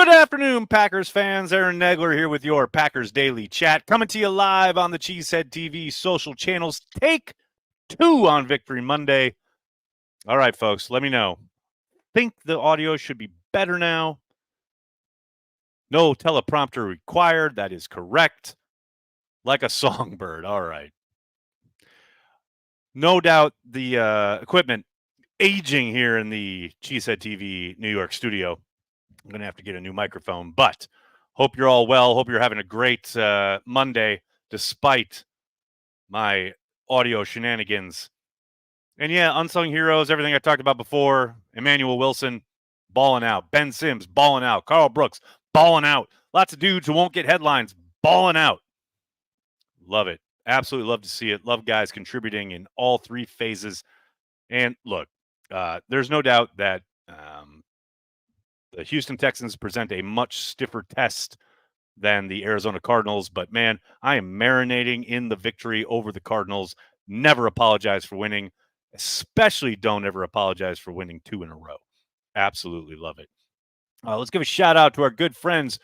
Good afternoon, Packers fans. Aaron Negler here with your Packers Daily Chat, coming to you live on the Cheesehead TV social channels. Take 2 on Victory Monday. All right, folks, let me know. Think the audio should be better now. No teleprompter required. That is correct. Like a songbird. All right. No doubt the equipment aging here in the Cheesehead TV New York studio. I'm going to have to get a new microphone, but hope you're all well. Hope you're having a great Monday despite my audio shenanigans. And yeah, unsung heroes, everything I talked about before. Emanuel Wilson, balling out. Ben Sims, balling out. Carl Brooks, balling out. Lots of dudes who won't get headlines, balling out. Love it. Absolutely love to see it. Love guys contributing in all 3 phases. And look, there's no doubt that the Houston Texans present a much stiffer test than the Arizona Cardinals, but man, I am marinating in the victory over the Cardinals. Never apologize for winning, especially don't ever apologize for winning 2 in a row. Absolutely love it. Let's give a shout out to our good friends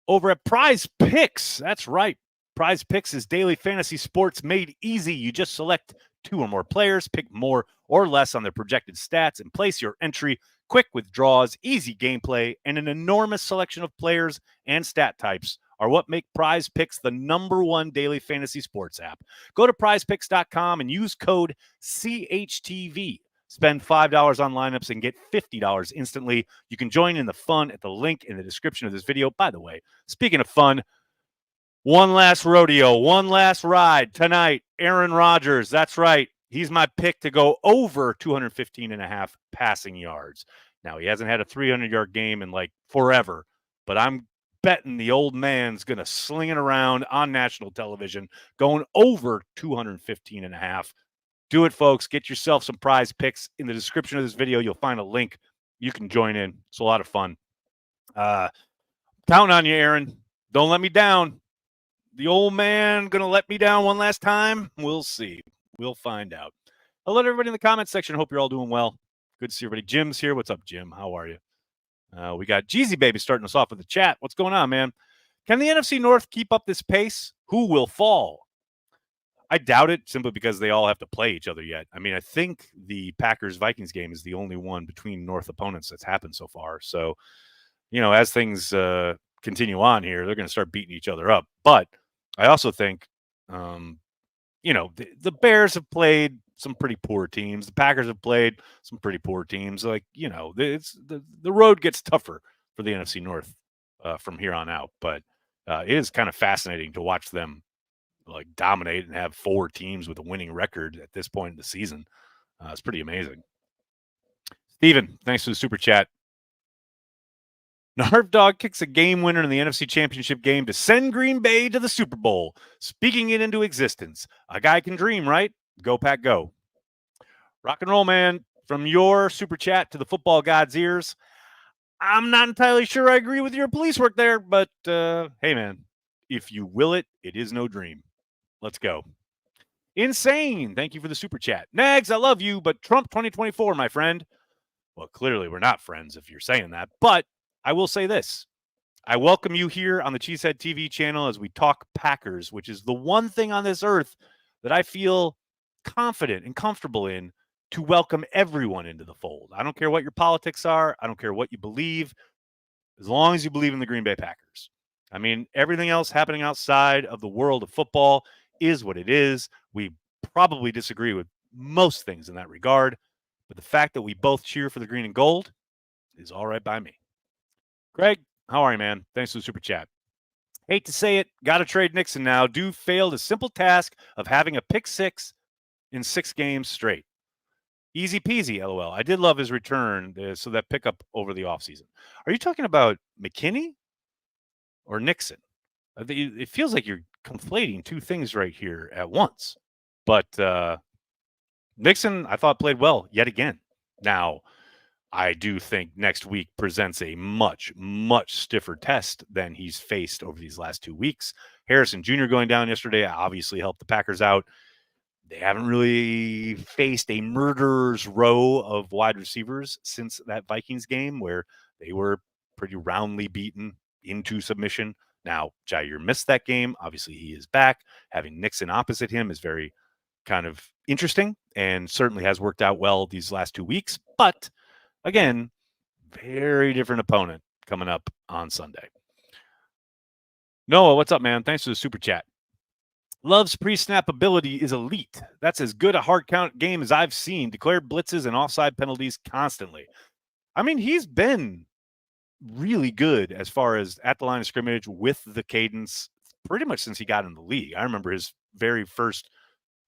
over at Prize Picks. That's right. Prize Picks is daily fantasy sports made easy. You just select 2 or more players, pick more or less on their projected stats, and place your entry. Quick withdrawals, easy gameplay, and an enormous selection of players and stat types are what make Prize Picks the #1 daily fantasy sports app. Go to prizepicks.com and use code CHTV. Spend $5 on lineups and get $50 instantly. You can join in the fun at the link in the description of this video. By the way, speaking of fun, one last rodeo, one last ride tonight. Aaron Rodgers, that's right. He's my pick to go over 215.5 passing yards. Now, he hasn't had a 300-yard game in like forever, but I'm betting the old man's going to sling it around on national television, going over 215.5. Do it, folks. Get yourself some Prize Picks. In the description of this video, you'll find a link. You can join in. It's a lot of fun. Counting on you, Aaron. Don't let me down. The old man going to let me down one last time? We'll see. We'll find out. Hello to everybody in the comments section. Hope you're all doing well. Good to see everybody. Jim's here. What's up, Jim? How are you? We got Jeezy Baby starting us off with the chat. What's going on, man? Can the NFC North keep up this pace? Who will fall? I doubt it, simply because they all have to play each other yet. I mean, I think the Packers-Vikings game is the only one between North opponents that's happened so far. So, as things continue on here, they're going to start beating each other up. But I also think, the Bears have played some pretty poor teams. The Packers have played some pretty poor teams. Like, it's the road gets tougher for the NFC North from here on out. But it is kind of fascinating to watch them like dominate and have 4 teams with a winning record at this point in the season. It's pretty amazing. Steven, thanks for the super chat. Narv Dog kicks a game winner in the NFC Championship game to send Green Bay to the Super Bowl, speaking it into existence. A guy can dream, right? Go, Pack, go. Rock and roll, man. From your super chat to the football god's ears, I'm not entirely sure I agree with your police work there, but hey, man, if you will it, it is no dream. Let's go. Insane. Thank you for the super chat. Nags, I love you, but Trump 2024, my friend. Well, clearly we're not friends if you're saying that, but I will say this. I welcome you here on the Cheesehead TV channel as we talk Packers, which is the one thing on this earth that I feel confident and comfortable in to welcome everyone into the fold. I don't care what your politics are. I don't care what you believe, as long as you believe in the Green Bay Packers. I mean, everything else happening outside of the world of football is what it is. We probably disagree with most things in that regard, but the fact that we both cheer for the green and gold is all right by me. Greg, how are you, man? Thanks for the super chat. Hate to say it, got to trade Nixon now. Dude failed a simple task of having a pick 6 in 6 games straight. Easy peasy, LOL. I did love his return, so that pickup over the offseason. Are you talking about McKinney or Nixon? It feels like you're conflating 2 things right here at once. But Nixon, I thought, played well yet again. Now, I do think next week presents a much, much stiffer test than he's faced over these last 2 weeks. Harrison Jr. going down yesterday obviously helped the Packers out. They haven't really faced a murderer's row of wide receivers since that Vikings game where they were pretty roundly beaten into submission. Now, Jair missed that game. Obviously, he is back. Having Nixon opposite him is very kind of interesting and certainly has worked out well these last 2 weeks. But again, very different opponent coming up on Sunday. Noah, what's up, man? Thanks for the super chat. Love's pre-snap ability is elite. That's as good a hard count game as I've seen. Declared blitzes and offside penalties constantly. I mean, he's been really good as far as at the line of scrimmage with the cadence pretty much since he got in the league. I remember his very first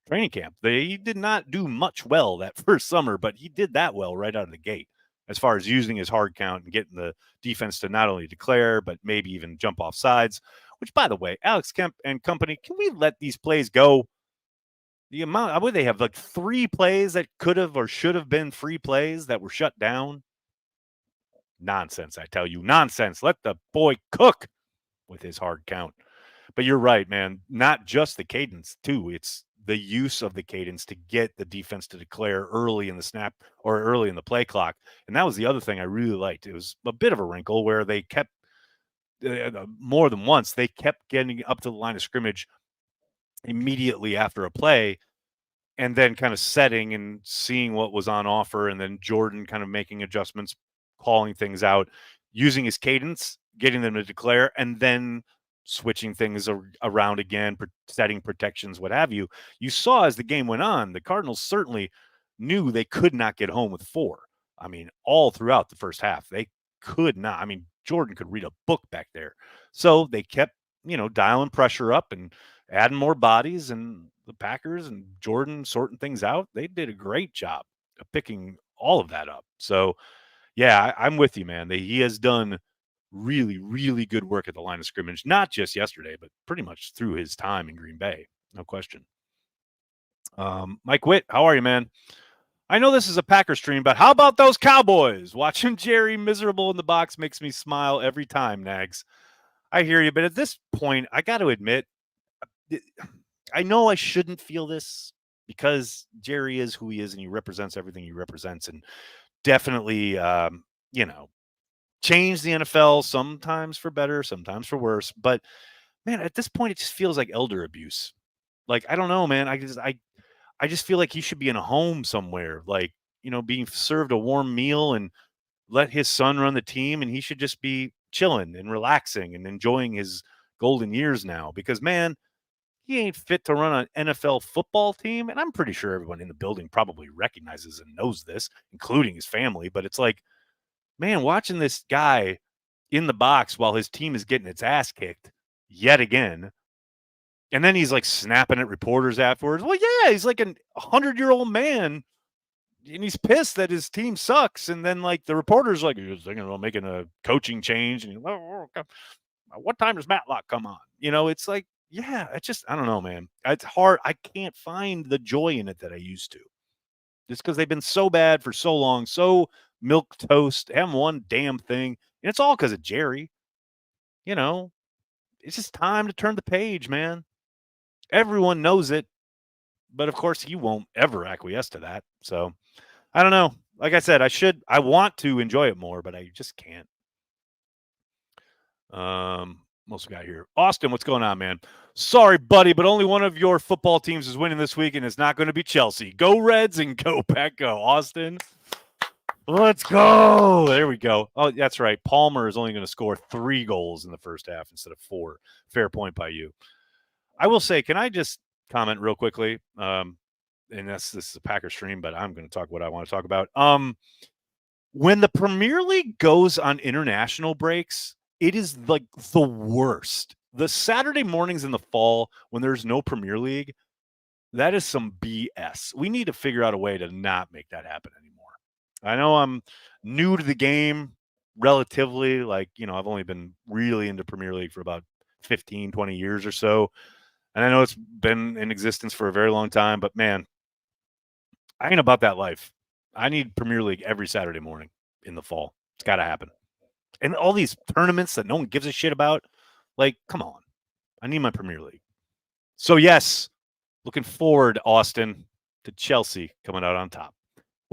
training camp. He did not do much well that first summer, but he did that well right out of the gate as far as using his hard count and getting the defense to not only declare, but maybe even jump off sides, which, by the way, Alex Kemp and company, can we let these plays go? The amount, I would they have like 3 plays that could have or should have been free plays that were shut down. Nonsense, I tell you, nonsense. Let the boy cook with his hard count. But you're right, man. Not just the cadence, too. It's the use of the cadence to get the defense to declare early in the snap or early in the play clock. And that was the other thing I really liked. It was a bit of a wrinkle where they kept more than once, they kept getting up to the line of scrimmage immediately after a play and then kind of setting and seeing what was on offer. And then Jordan kind of making adjustments, calling things out, using his cadence, getting them to declare, and then switching things around again, setting protections, what have you. You saw as the game went on, the Cardinals certainly knew they could not get home with 4. I mean, all throughout the first half, they could not. I mean, Jordan could read a book back there. So they kept, dialing pressure up and adding more bodies, and the Packers and Jordan sorting things out. They did a great job of picking all of that up. So, yeah, I'm with you, man. He has done really, really good work at the line of scrimmage, not just yesterday, but pretty much through his time in Green Bay. No question. Mike Witt, how are you, man? I know this is a Packer stream, but how about those Cowboys? Watching Jerry miserable in the box makes me smile every time, Nags. I hear you, but at this point, I got to admit, I know I shouldn't feel this because Jerry is who he is and he represents everything he represents, and definitely, change the NFL sometimes for better, sometimes for worse. But man, at this point, it just feels like elder abuse. Like, I don't know, man. I just feel like he should be in a home somewhere, like, being served a warm meal and let his son run the team. And he should just be chilling and relaxing and enjoying his golden years now, because, man, he ain't fit to run an NFL football team. And I'm pretty sure everyone in the building probably recognizes and knows this, including his family. But it's like, man, watching this guy in the box while his team is getting its ass kicked yet again. And then he's like snapping at reporters afterwards. Well, yeah, he's like a 100-year-old man and he's pissed that his team sucks. And then like the reporter's like, you're thinking about making a coaching change. And what time does Matlock come on? It's like, yeah, it's just, I don't know, man. It's hard. I can't find the joy in it that I used to. Just because they've been so bad for so long, so milk toast, haven't won damn thing. And it's all because of Jerry. It's just time to turn the page, man. Everyone knows it, but of course he won't ever acquiesce to that. So I don't know. Like I said, I want to enjoy it more, but I just can't. Most got here. Austin, what's going on, man? Sorry, buddy, but only one of your football teams is winning this week, and it's not going to be Chelsea. Go Reds and go Pack go. Austin, let's go. There we go. Oh, that's right. Palmer is only going to score 3 goals in the first half instead of 4. Fair point by you. I will say, can I just comment real quickly? And this is a Packer stream, but I'm going to talk what I want to talk about. When the Premier League goes on international breaks, it is like the worst. The Saturday mornings in the fall when there's no Premier League, that is some BS. We need to figure out a way to not make that happen anymore. I know I'm new to the game relatively. Like, I've only been really into Premier League for about 15, 20 years or so. And I know it's been in existence for a very long time, but man, I ain't about that life. I need Premier League every Saturday morning in the fall. It's got to happen. And all these tournaments that no one gives a shit about, like, come on. I need my Premier League. So, yes, looking forward, Austin, to Chelsea coming out on top.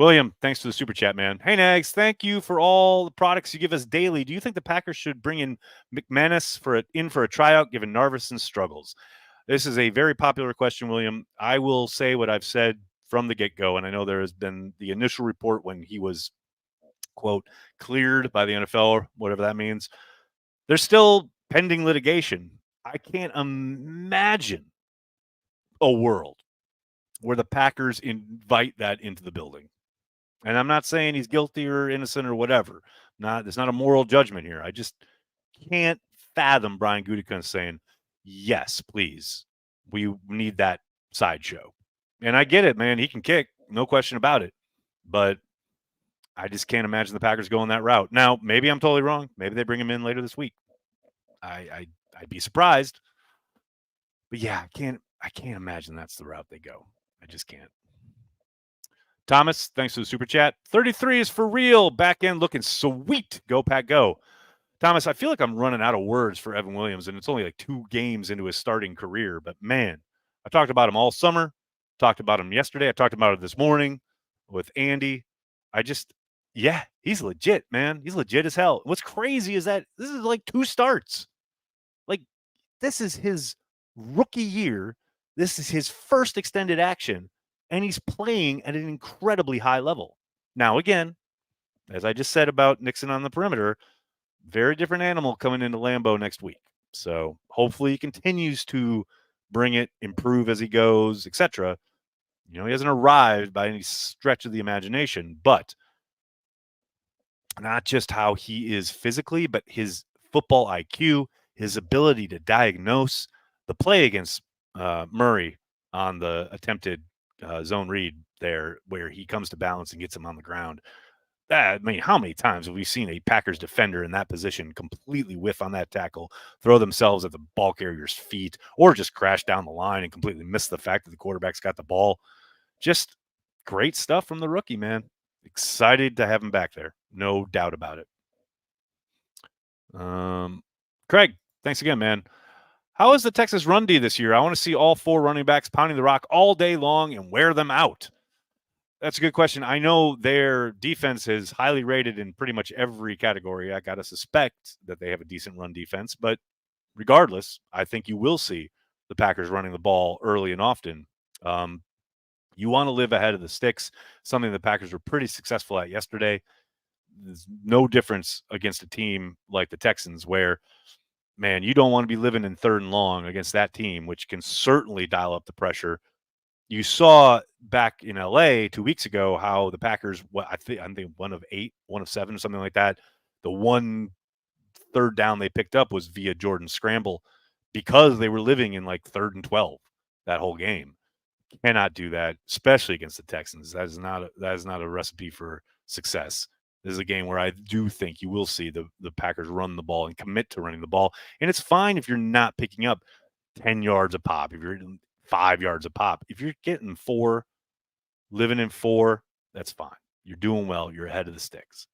William, thanks for the super chat, man. Hey, Nags, thank you for all the products you give us daily. Do you think the Packers should bring in McManus for a tryout, given Narvison's struggles? This is a very popular question, William. I will say what I've said from the get-go, and I know there has been the initial report when he was, quote, cleared by the NFL, whatever that means. There's still pending litigation. I can't imagine a world where the Packers invite that into the building. And I'm not saying he's guilty or innocent or whatever. It's not a moral judgment here. I just can't fathom Brian Gutekunst saying, yes, please. We need that sideshow. And I get it, man. He can kick, no question about it. But I just can't imagine the Packers going that route. Now, maybe I'm totally wrong. Maybe they bring him in later this week. I'd be surprised. But yeah, I can't imagine that's the route they go. I just can't. Thomas, thanks for the super chat. 33 is for real. Back end looking sweet. Go, Pack, go. Thomas, I feel like I'm running out of words for Evan Williams, and it's only like 2 games into his starting career. But, man, I talked about him all summer. Talked about him yesterday. I talked about it this morning with Andy. He's legit, man. He's legit as hell. What's crazy is that this is like 2 starts. Like, this is his rookie year. This is his first extended action. And he's playing at an incredibly high level. Now, again, as I just said about Nixon on the perimeter, very different animal coming into Lambeau next week. So hopefully he continues to bring it, improve as he goes, etc. He hasn't arrived by any stretch of the imagination, but not just how he is physically, but his football IQ, his ability to diagnose the play against Murray on the attempted zone read there, where he comes to balance and gets him on the ground. How many times have we seen a Packers defender in that position completely whiff on that tackle, throw themselves at the ball carrier's feet, or just crash down the line and completely miss the fact that the quarterback's got the ball? Just great stuff from the rookie, man. Excited to have him back there. No doubt about it. Craig, thanks again, man. How is the Texas run D this year? I want to see all 4 running backs pounding the rock all day long and wear them out. That's a good question. I know their defense is highly rated in pretty much every category. I got to suspect that they have a decent run defense. But regardless, I think you will see the Packers running the ball early and often. You want to live ahead of the sticks, something the Packers were pretty successful at yesterday. There's no difference against a team like the Texans where, man, you don't want to be living in 3rd and long against that team, which can certainly dial up the pressure. You saw back in LA 2 weeks ago how the Packers, I think 1 of 8, 1 of 7, something like that. The 1 third down they picked up was via Jordan's scramble because they were living in like 3rd and 12 that whole game. Cannot do that, especially against the Texans. That is not a recipe for success. This is a game where I do think you will see the Packers run the ball and commit to running the ball. And it's fine if you're not picking up 10 yards a pop, if you're 5 yards a pop. If you're getting 4, living in 4, that's fine. You're doing well. You're ahead of the sticks.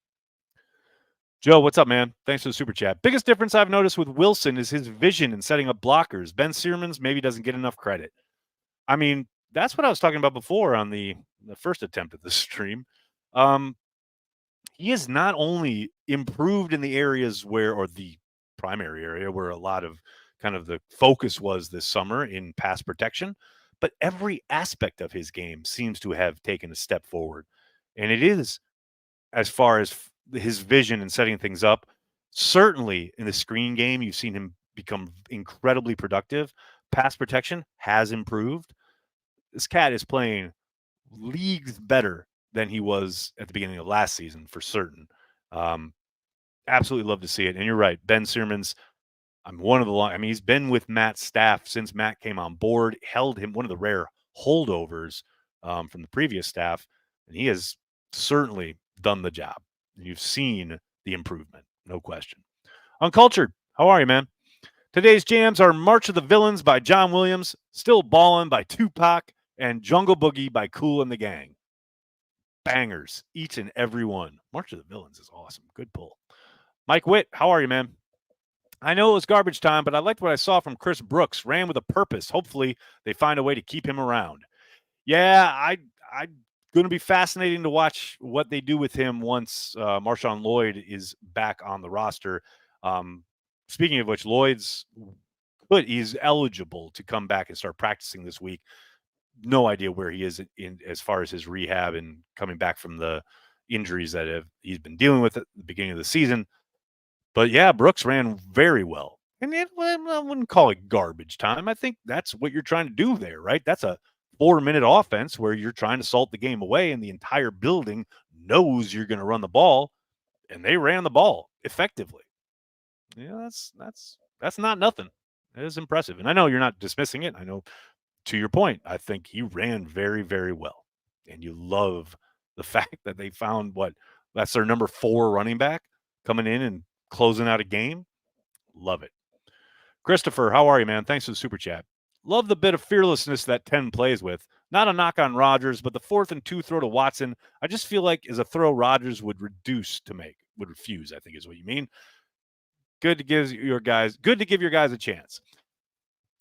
Joe, what's up, man? Thanks for the super chat. Biggest difference I've noticed with Wilson is his vision in setting up blockers. Ben Searman's maybe doesn't get enough credit. I mean, that's what I was talking about before on the first attempt at this stream. He has not only improved in the areas or the primary area where a lot of kind of the focus was this summer in pass protection, but every aspect of his game seems to have taken a step forward. And it is, as far as his vision and setting things up, certainly in the screen game, you've seen him become incredibly productive. Pass protection has improved. This cat is playing leagues better than he was at the beginning of last season, for certain. Absolutely love to see it. And you're right, Ben Searman's, he's been with Matt's staff since Matt came on board, held him, one of the rare holdovers from the previous staff, and he has certainly done the job. You've seen the improvement, no question. Uncultured, how are you, man? Today's jams are March of the Villains by John Williams, Still Ballin' by Tupac, and Jungle Boogie by Kool and the Gang. Bangers, each and every one. March of the Villains is awesome. Good pull. Mike Witt, how are you, man? I know it was garbage time, but I liked what I saw from Chris Brooks. Ran with a purpose. Hopefully, they find a way to keep him around. Yeah, I going to be fascinating to watch what they do with him once Marshawn Lloyd is back on the roster. Um, Speaking of which, he's eligible to come back and start practicing this week. No idea where he is in as far as his rehab and coming back from the injuries that he's been dealing with at the beginning of the season. But yeah, Brooks ran very well. And I wouldn't call it garbage time. I think that's what you're trying to do there, right? That's a 4-minute offense where you're trying to salt the game away, and the entire building knows you're going to run the ball, and they ran the ball effectively. Yeah, that's not nothing. It is impressive. And I know you're not dismissing it. I know, to your point, I think he ran very, very well. And you love the fact that they found that's their number 4 running back coming in and closing out a game. Love it. Christopher, how are you, man? Thanks for the super chat. Love the bit of fearlessness that 10 plays with. Not a knock on Rodgers, but the 4th and 2 throw to Watson, I just feel like is a throw Rodgers would refuse, I think is what you mean. Good to give your guys a chance.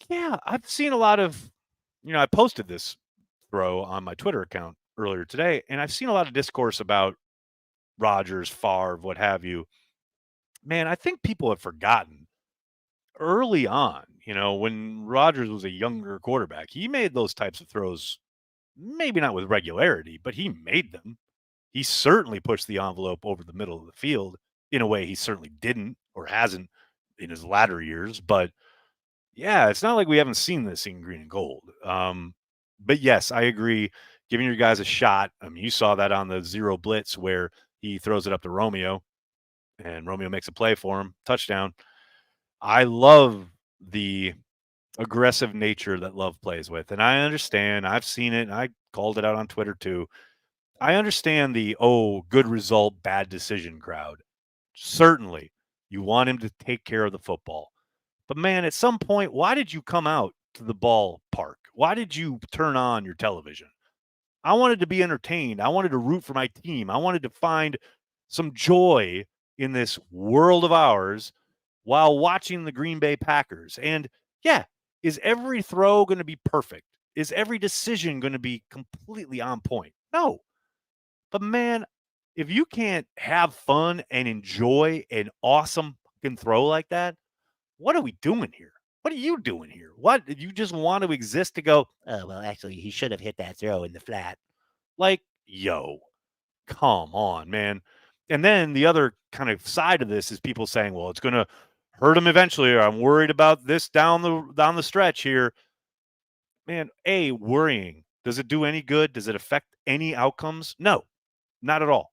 Yeah, I've seen a lot of, I posted this throw on my Twitter account earlier today, and I've seen a lot of discourse about Rodgers, Favre, what have you. Man, I think people have forgotten early on, when Rodgers was a younger quarterback, he made those types of throws, maybe not with regularity, but he made them. He certainly pushed the envelope over the middle of the field in a way he certainly didn't or hasn't in his latter years. But yeah, it's not like we haven't seen this in green and gold. But yes, I agree. Giving your guys a shot. I mean, you saw that on the 0 blitz where he throws it up to Romeo and Romeo makes a play for him. Touchdown. I love the aggressive nature that Love plays with. And I understand. I've seen it. And I called it out on Twitter too. I understand the, good result, bad decision crowd. Certainly, you want him to take care of the football. But man, at some point, why did you come out to the ballpark? Why did you turn on your television? I wanted to be entertained. I wanted to root for my team. I wanted to find some joy in this world of ours while watching the Green Bay Packers. And yeah, is every throw going to be perfect? Is every decision going to be completely on point? No. But man, if you can't have fun and enjoy an awesome fucking throw like that, what are we doing here? What are you doing here? What did you just want to exist to go? Oh well, actually, he should have hit that throw in the flat. Like, yo, come on, man. And then the other kind of side of this is people saying, well, it's going to hurt him eventually, or I'm worried about this down the stretch here. Man, worrying. Does it do any good? Does it affect any outcomes? No, not at all.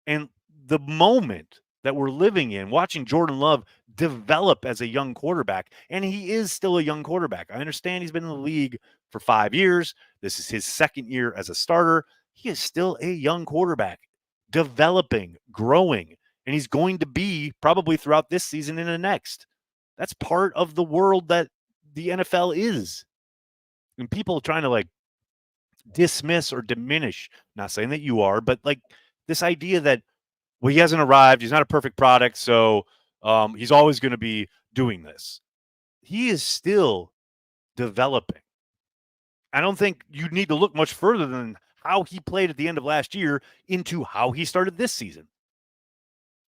And the moment that we're living in, watching Jordan Love develop as a young quarterback, and he is still a young quarterback. I understand he's been in the league for 5 years. This is his 2nd year as a starter. He is still a young quarterback, developing, growing, and he's going to be probably throughout this season and the next. That's part of the world that the NFL is. And people trying to dismiss or diminish, not saying that you are, but this idea that, well, he hasn't arrived. He's not a perfect product, so he's always going to be doing this. He is still developing. I don't think you need to look much further than how he played at the end of last year into how he started this season.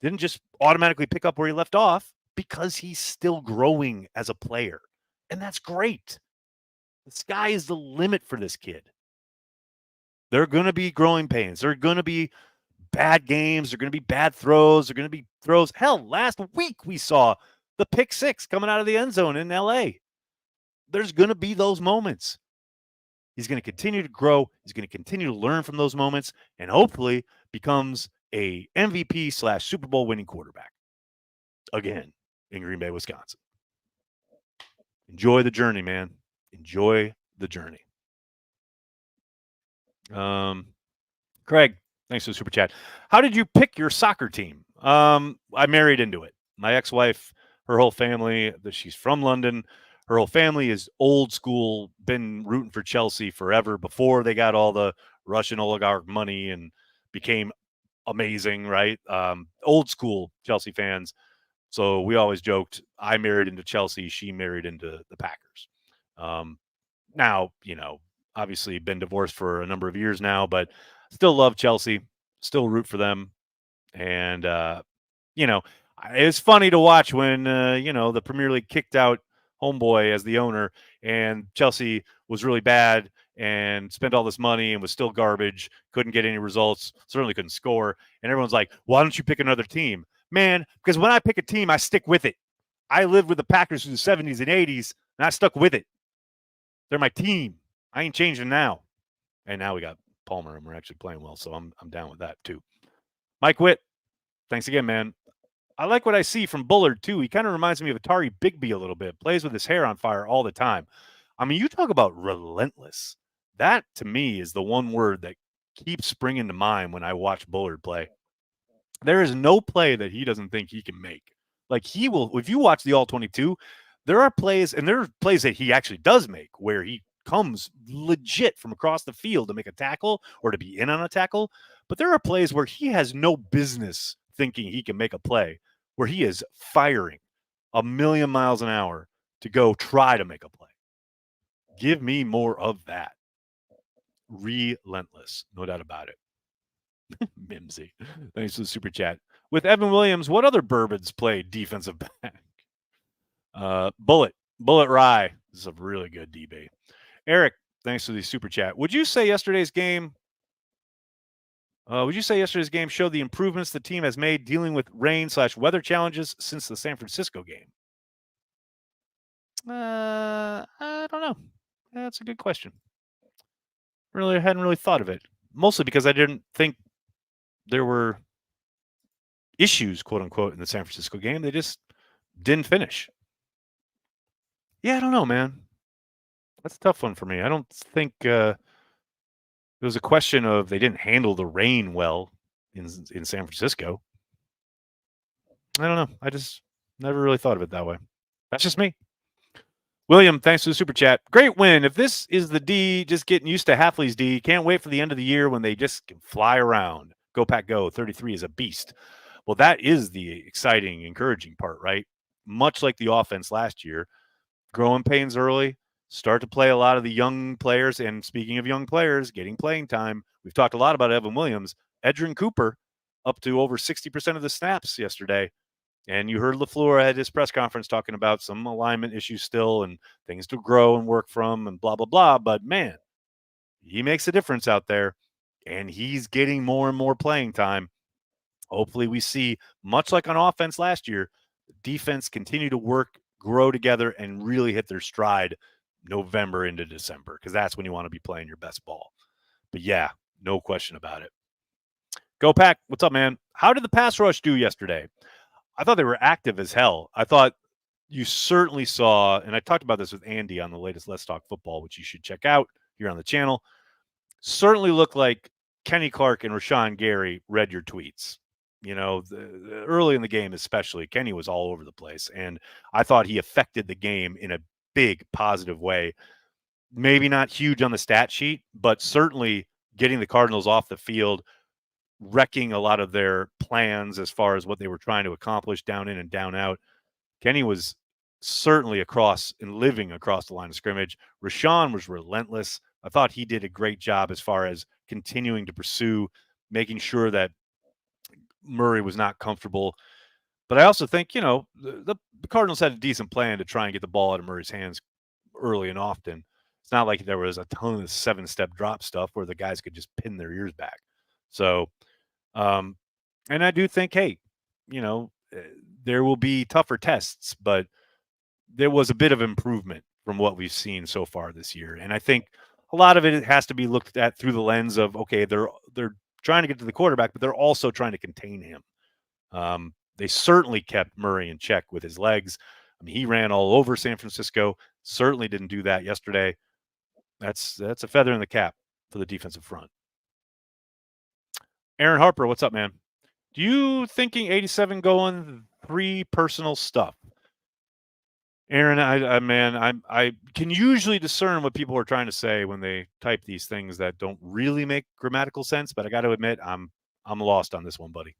Didn't just automatically pick up where he left off because he's still growing as a player. And that's great. The sky is the limit for this kid. There are going to be growing pains. There are going to be bad games. There are going to be bad throws. There are going to be throws. Hell, last week we saw the pick 6 coming out of the end zone in LA. There's going to be those moments. He's going to continue to grow. He's going to continue to learn from those moments and hopefully becomes a MVP / Super Bowl winning quarterback again in Green Bay, Wisconsin. Enjoy the journey, man. Enjoy the journey. Craig, thanks for the super chat. How did you pick your soccer team? I married into it. My ex-wife, her whole family, she's from London. Her whole family is old school, been rooting for Chelsea forever before they got all the Russian oligarch money and became amazing, right? Old school Chelsea fans. So we always joked, I married into Chelsea, she married into the Packers. Now, obviously been divorced for a number of years now, but still love Chelsea, still root for them. And, you know, it's funny to watch when, the Premier League kicked out Homeboy as the owner and Chelsea was really bad and spent all this money and was still garbage, couldn't get any results, certainly couldn't score. And everyone's like, why don't you pick another team? Man, because when I pick a team, I stick with it. I lived with the Packers through the 70s and 80s, and I stuck with it. They're my team. I ain't changing now. And now we got Palmer, and we're actually playing well, so I'm down with that too. Mike Witt, thanks again, man. I like what I see from Bullard too. He kind of reminds me of Atari Bigby a little bit. Plays with his hair on fire all the time. I mean, you talk about relentless. That to me is the one word that keeps springing to mind when I watch Bullard play. There is no play that he doesn't think he can make. Like he will, if you watch the All 22, there are plays, and there are plays that he actually does make where he comes legit from across the field to make a tackle or to be in on a tackle. But there are plays where he has no business thinking he can make a play, where he is firing a million miles an hour to go try to make a play. Give me more of that. Relentless, no doubt about it. Mimsy. Thanks for the super chat. With Evan Williams, what other Bourbons play defensive back? Bullet Rye. This is a really good DB. Eric, thanks for the super chat. Would you say yesterday's game showed the improvements the team has made dealing with rain/weather challenges since the San Francisco game? I don't know. That's a good question. I hadn't really thought of it. Mostly because I didn't think there were issues, quote unquote, in the San Francisco game. They just didn't finish. Yeah, I don't know, man. That's a tough one for me. I don't think it was a question of they didn't handle the rain well in San Francisco. I don't know. I just never really thought of it that way. That's just me. William, thanks for the super chat. Great win. If this is the D, just getting used to Hafley's D. Can't wait for the end of the year when they just can fly around. Go Pack Go. 33 is a beast. Well, that is the exciting, encouraging part, right? Much like the offense last year, growing pains early, start to play a lot of the young players. And speaking of young players, getting playing time. We've talked a lot about Evan Williams. Edgerrin Cooper up to over 60% of the snaps yesterday. And you heard LaFleur at his press conference talking about some alignment issues still and things to grow and work from and blah, blah, blah. But, man, he makes a difference out there, and he's getting more and more playing time. Hopefully we see, much like on offense last year, defense continue to work, grow together, and really hit their stride November into December, because that's when you want to be playing your best ball. But, yeah, no question about it. Go Pack. What's up, man? How did the pass rush do yesterday? I thought they were active as hell. I thought you certainly saw, and I talked about this with Andy on the latest Let's Talk Football, which you should check out here on the channel. Certainly looked like Kenny Clark and Rashawn Gary read your tweets. Early in the game especially, Kenny was all over the place, and I thought he affected the game in a big positive way. Maybe not huge on the stat sheet, but certainly getting the Cardinals off the field, wrecking a lot of their plans as far as what they were trying to accomplish down in and down out. Kenny was certainly across and living across the line of scrimmage. Rashawn was relentless. I thought he did a great job as far as continuing to pursue, making sure that Murray was not comfortable. But I also think, the Cardinals had a decent plan to try and get the ball out of Murray's hands early and often. It's not like there was a ton of 7-step drop stuff where the guys could just pin their ears back. So, and I do think, hey, there will be tougher tests, but there was a bit of improvement from what we've seen so far this year. And I think a lot of it has to be looked at through the lens of, okay, they're trying to get to the quarterback, but they're also trying to contain him. They certainly kept Murray in check with his legs. I mean, he ran all over San Francisco. Certainly didn't do that yesterday. That's a feather in the cap for the defensive front. Aaron Harper, what's up, man? Do you thinking 87 going 3 personal stuff? Aaron, I can usually discern what people are trying to say when they type these things that don't really make grammatical sense, but I got to admit, I'm lost on this one, buddy.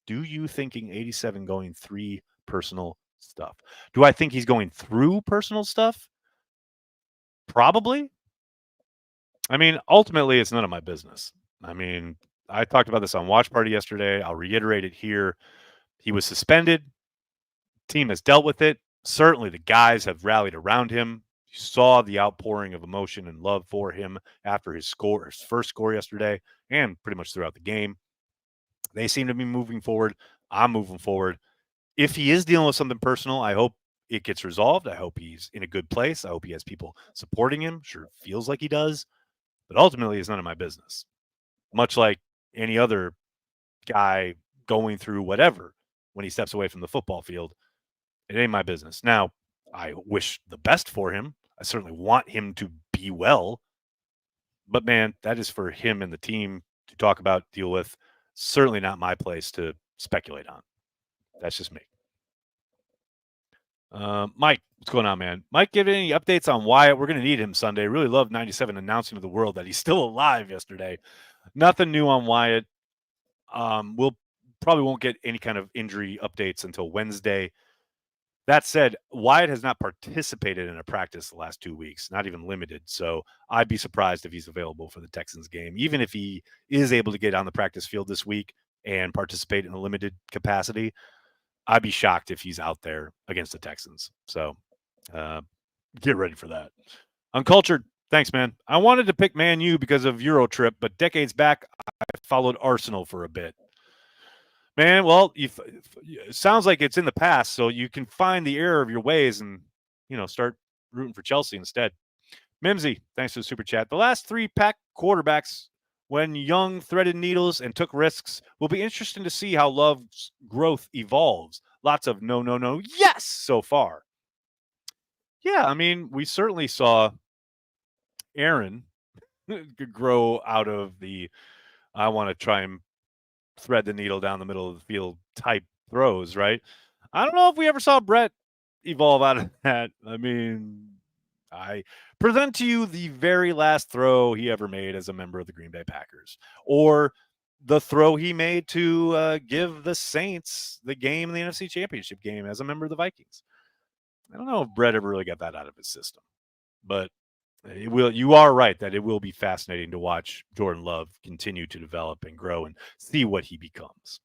Do you thinking 87 going 3 personal stuff? Do I think he's going through personal stuff? Probably. I mean, ultimately, it's none of my business. I mean, I talked about this on Watch Party yesterday. I'll reiterate it here. He was suspended. Team has dealt with it. Certainly, the guys have rallied around him. You saw the outpouring of emotion and love for him after his first score yesterday, and pretty much throughout the game. They seem to be moving forward. I'm moving forward. If he is dealing with something personal, I hope it gets resolved. I hope he's in a good place. I hope he has people supporting him. Sure feels like he does. But ultimately, it's none of my business. Much like any other guy going through whatever when he steps away from the football field, it ain't my business. Now, I wish the best for him. I certainly want him to be well. But man, that is for him and the team to talk about, deal with. Certainly not my place to speculate on. That's just me. Mike, what's going on, man? Mike, give any updates on Wyatt? We're going to need him Sunday. Really love 97 announcing to the world that he's still alive yesterday. Nothing new on Wyatt. We'll probably won't get any kind of injury updates until Wednesday. That said, Wyatt has not participated in a practice the last 2 weeks, not even limited. So I'd be surprised if he's available for the Texans game. Even if he is able to get on the practice field this week and participate in a limited capacity, I'd be shocked if he's out there against the Texans. So get ready for that. Uncultured, thanks, man. I wanted to pick Man U because of Euro trip, but decades back, I followed Arsenal for a bit. Man, well, it sounds like it's in the past, so you can find the error of your ways and, start rooting for Chelsea instead. Mimsy, thanks for the super chat. The last 3 Pack quarterbacks, when young, threaded needles and took risks, will be interesting to see how Love's growth evolves. Lots of no, yes so far. Yeah, I mean, we certainly saw Aaron grow out of the I want to try and thread the needle down the middle of the field type throws, right? I don't know if we ever saw Brett evolve out of that. I mean, I present to you the very last throw he ever made as a member of the Green Bay Packers, or the throw he made to give the Saints the game in the NFC Championship game as a member of the Vikings. I don't know if Brett ever really got that out of his system, but it will. You are right that it will be fascinating to watch Jordan Love continue to develop and grow and see what he becomes.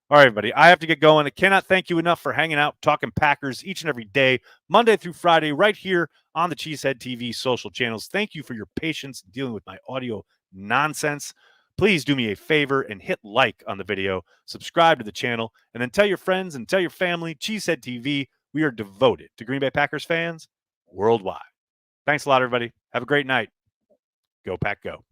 All right, everybody, I have to get going. I cannot thank you enough for hanging out, talking Packers each and every day, Monday through Friday, right here on the Cheesehead TV social channels. Thank you for your patience dealing with my audio nonsense. Please do me a favor and hit like on the video, subscribe to the channel, and then tell your friends and tell your family, Cheesehead TV, we are devoted to Green Bay Packers fans worldwide. Thanks a lot, everybody. Have a great night. Go Pack, go.